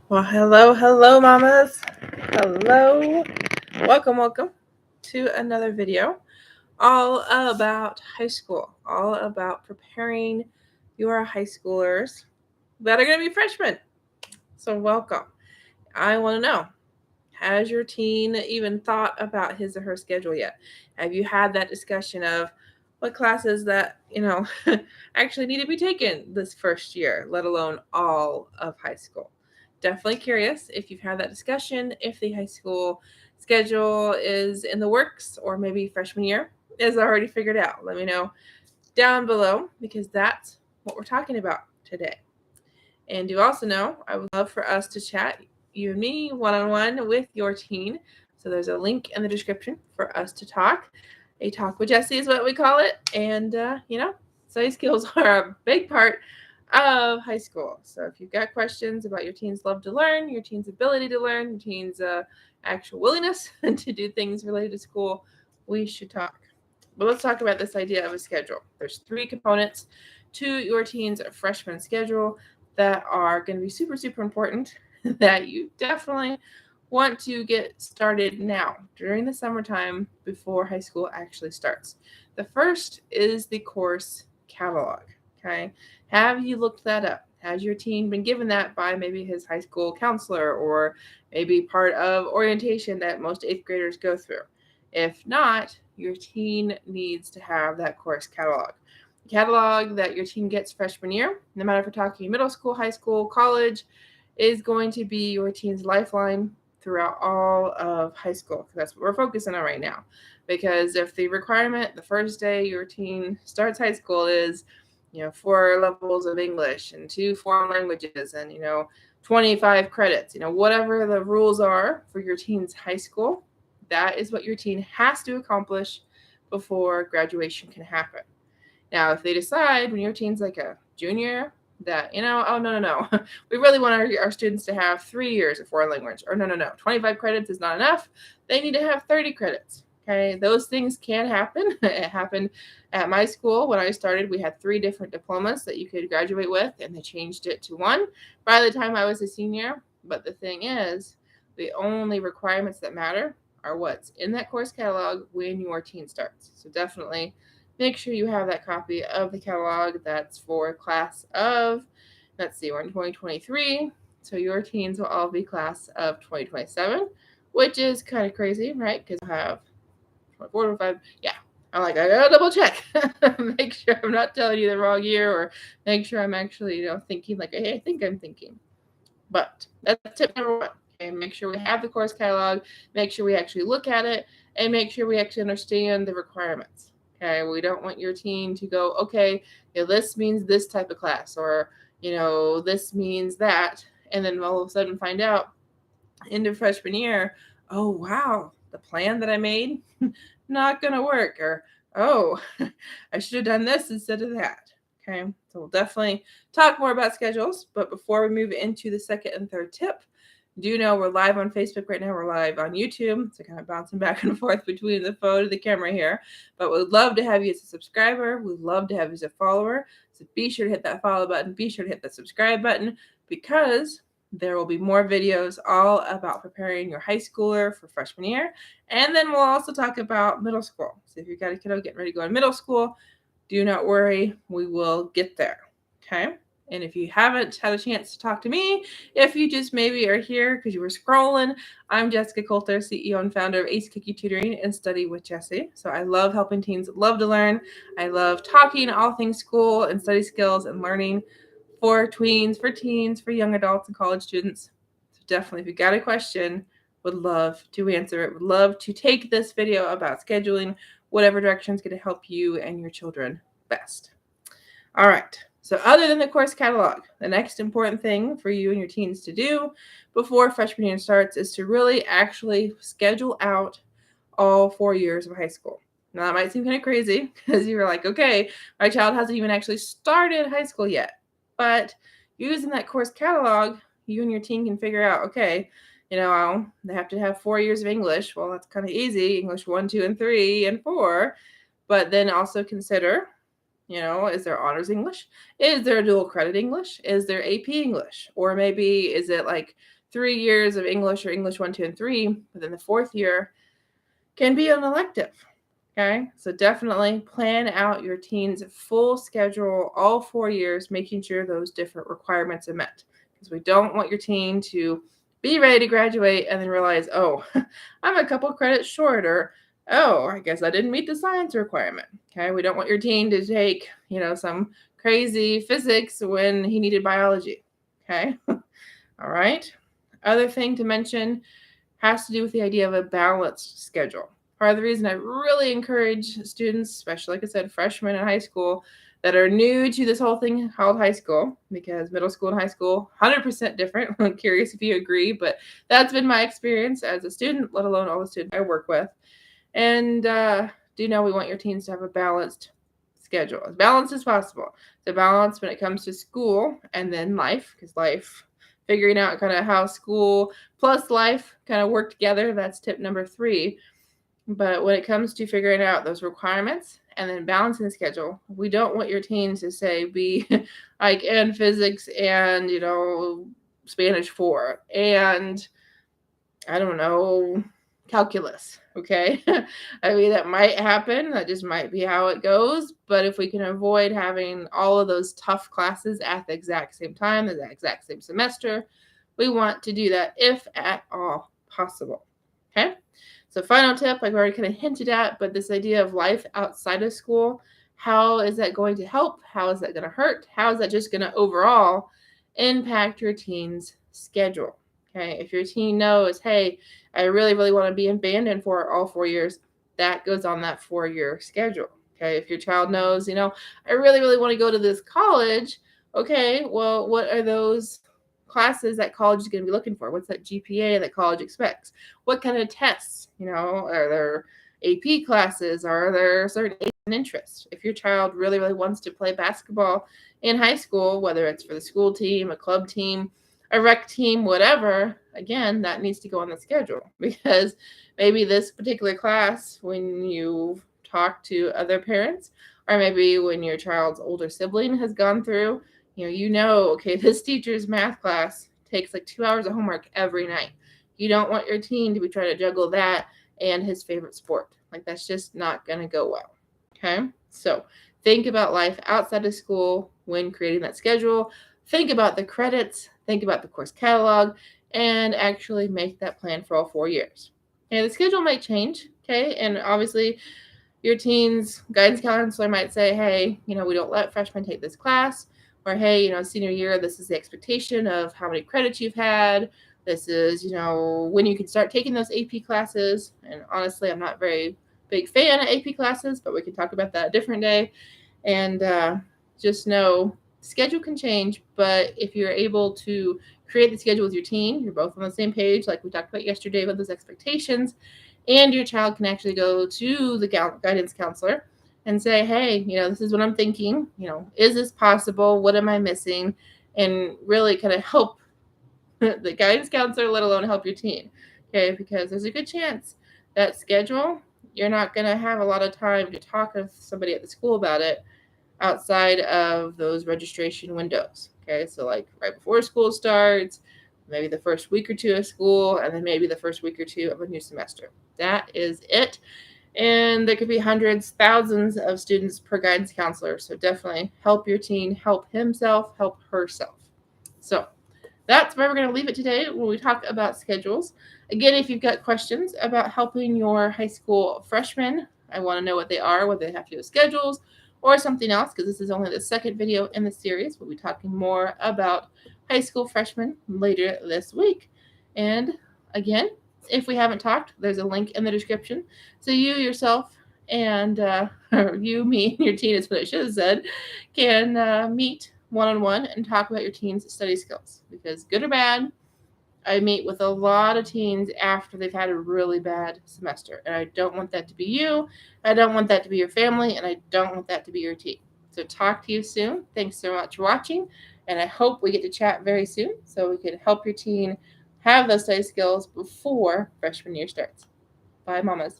Well, hello, mamas. Hello. Welcome to another video all about high school, all about preparing your high schoolers that are going to be freshmen. So, welcome. I want to know, has your teen even thought about his or her schedule yet? Have you had that discussion of what classes that, actually need to be taken this first year, let alone all of high school? Definitely curious if you've had that discussion, if the high school schedule is in the works or maybe freshman year is already figured out. Let me know down below because that's what we're talking about today. And you also know I would love for us to chat, you and me, one-on-one with your teen. So there's a link in the description for us to talk. A talk with Jesse is what we call it. And, study skills are a big part of high school. So if you've got questions about your teen's love to learn, your teen's ability to learn, your teen's actual willingness to do things related to school, we should talk. But let's talk about this idea of a schedule. There's 3 components to your teen's freshman schedule that are going to be super, super important that you definitely want to get started now during the summertime before high school actually starts. The first is the course catalog. Okay. Have you looked that up? Has your teen been given that by maybe his high school counselor or maybe part of orientation that most 8th graders go through? If not, your teen needs to have that course catalog. The catalog that your teen gets freshman year, no matter if we're talking middle school, high school, college, is going to be your teen's lifeline throughout all of high school. That's what we're focusing on right now. Because if the requirement the first day your teen starts high school is, 4 levels of English and 2 foreign languages and, 25 credits, whatever the rules are for your teen's high school, that is what your teen has to accomplish before graduation can happen. Now, if they decide when your teen's like a junior that, oh, no, we really want our students to have 3 years of foreign language, or no, 25 credits is not enough. They need to have 30 credits. Okay, those things can happen. It happened at my school when I started. We had 3 different diplomas that you could graduate with, and they changed it to 1 by the time I was a senior. But the thing is, the only requirements that matter are what's in that course catalog when your teen starts. So definitely make sure you have that copy of the catalog. That's for class of, we're in 2023. So your teens will all be class of 2027, which is kind of crazy, right? Because I have 24, 25. Yeah. I'm like, I gotta double check. Make sure I'm not telling you the wrong year or make sure I'm actually, thinking like, hey, I think I'm thinking. But that's tip number 1. Okay, make sure we have the course catalog, make sure we actually look at it, and make sure we actually understand the requirements. Okay, we don't want your teen to go, okay, this means this type of class, or, this means that, and then all of a sudden find out into freshman year, oh, wow, the plan that I made, not going to work, or, oh, I should have done this instead of that. Okay, so we'll definitely talk more about schedules, but before we move into the second and third tip, do know we're live on Facebook right now. We're live on YouTube, so kind of bouncing back and forth between the phone and the camera here. But we'd love to have you as a subscriber. We'd love to have you as a follower. So be sure to hit that follow button. Be sure to hit the subscribe button because there will be more videos all about preparing your high schooler for freshman year. And then we'll also talk about middle school. So if you've got a kiddo getting ready to go in middle school, do not worry. We will get there. Okay? And if you haven't had a chance to talk to me, if you just maybe are here because you were scrolling, I'm Jessyka Coulter, CEO and founder of Ace Cookie Tutoring and Study with Jessie. So I love helping teens love to learn. I love talking all things school and study skills and learning for tweens, for teens, for young adults and college students. So definitely, if you got a question, would love to answer it. Would love to take this video about scheduling, whatever direction is going to help you and your children best. All right. So other than the course catalog, the next important thing for you and your teens to do before freshman year starts is to really actually schedule out all 4 years of high school. Now, that might seem kind of crazy because you're like, okay, my child hasn't even actually started high school yet. But using that course catalog, you and your teen can figure out, okay, they have to have 4 years of English. Well, that's kind of easy. English 1, 2, and 3, and 4. But then also consider, is there honors English? Is there dual credit English? Is there AP English? Or maybe is it like 3 years of English or English 1, 2, and 3, but then the 4th year can be an elective. Okay, so definitely plan out your teen's full schedule all 4 years, making sure those different requirements are met. Because we don't want your teen to be ready to graduate and then realize, oh, I'm a couple credits short, or oh, I guess I didn't meet the science requirement. Okay, we don't want your teen to take, some crazy physics when he needed biology. Okay, all right. Other thing to mention has to do with the idea of a balanced schedule. Part of the reason I really encourage students, especially, like I said, freshmen in high school, that are new to this whole thing called high school, because middle school and high school, 100% different. I'm curious if you agree, but that's been my experience as a student, let alone all the students I work with. And do know we want your teens to have a balanced schedule, as balanced as possible. The balance when it comes to school and then life, because life, figuring out kind of how school plus life kind of work together, that's tip number 3. But when it comes to figuring out those requirements and then balancing the schedule, we don't want your teens to say be like in physics and, Spanish 4 and I don't know, calculus. Okay. I mean, that might happen. That just might be how it goes. But if we can avoid having all of those tough classes at the exact same time, the exact same semester, we want to do that if at all possible. Okay. So final tip, I've already kind of hinted at, but this idea of life outside of school, how is that going to help? How is that going to hurt? How is that just going to overall impact your teen's schedule? Okay, if your teen knows, hey, I really, really want to be in band and for all 4 years, that goes on that 4-year schedule. Okay, if your child knows, I really, really want to go to this college, okay, well, what are those classes that college is going to be looking for? What's that GPA that college expects? What kind of tests, are there AP classes? Are there certain interests? If your child really, really wants to play basketball in high school, whether it's for the school team, a club team, a rec team, whatever, again, that needs to go on the schedule, because maybe this particular class, when you talk to other parents, or maybe when your child's older sibling has gone through, okay, this teacher's math class takes like 2 hours of homework every night. You don't want your teen to be trying to juggle that and his favorite sport. Like, that's just not going to go well. Okay, so think about life outside of school when creating that schedule. Think about the credits, think about the course catalog, and actually make that plan for all 4 years. And the schedule might change, okay? And obviously, your teen's guidance counselor might say, hey, we don't let freshmen take this class. Or, hey, senior year, this is the expectation of how many credits you've had. This is, when you can start taking those AP classes. And honestly, I'm not a very big fan of AP classes, but we can talk about that a different day. And just know, schedule can change, but if you're able to create the schedule with your teen, you're both on the same page, like we talked about yesterday with those expectations, and your child can actually go to the guidance counselor and say, hey, this is what I'm thinking, is this possible? What am I missing? And really kind of help the guidance counselor, let alone help your teen. Okay, because there's a good chance that schedule, you're not going to have a lot of time to talk with somebody at the school about it outside of those registration windows. Okay, so like right before school starts, maybe the first week or 2 of school, and then maybe the first week or 2 of a new semester. That is it. And there could be hundreds, thousands of students per guidance counselor. So definitely help your teen, help himself, help herself. So that's where we're going to leave it today when we talk about schedules. Again, if you've got questions about helping your high school freshmen, I want to know what they are, whether they have to do with schedules or something else, because this is only the second video in the series. We'll be talking more about high school freshmen later this week. And again, if we haven't talked, there's a link in the description. So you yourself and or you, me, and your teen is what I should have said, can meet one-on-one and talk about your teen's study skills. Because good or bad, I meet with a lot of teens after they've had a really bad semester. And I don't want that to be you. I don't want that to be your family. And I don't want that to be your teen. So talk to you soon. Thanks so much for watching. And I hope we get to chat very soon so we can help your teen have those study skills before freshman year starts. Bye, mamas.